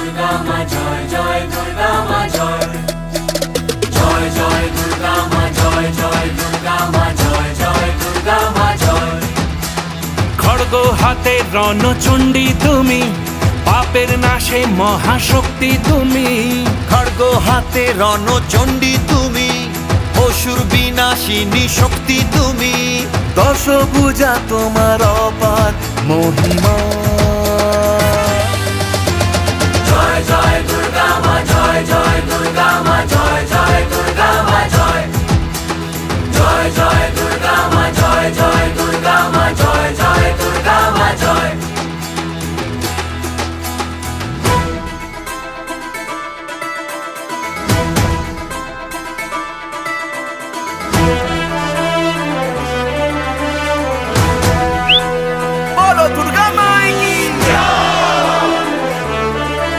দুর্গা মা জয় জয় দুর্গা মা জয় জয় জয় দুর্গা মা জয় জয় দুর্গা মা জয় জয় দুর্গা মা জয়। খড়গ হাতে রণচণ্ডী তুমি, পাপের নাশে মহাশক্তি তুমি। খড়গ হাতে রণচণ্ডী তুমি, অসুর বিনাশিনী শক্তি তুমি। দশভুজা তোমার অপার মহিমা। জয় জয়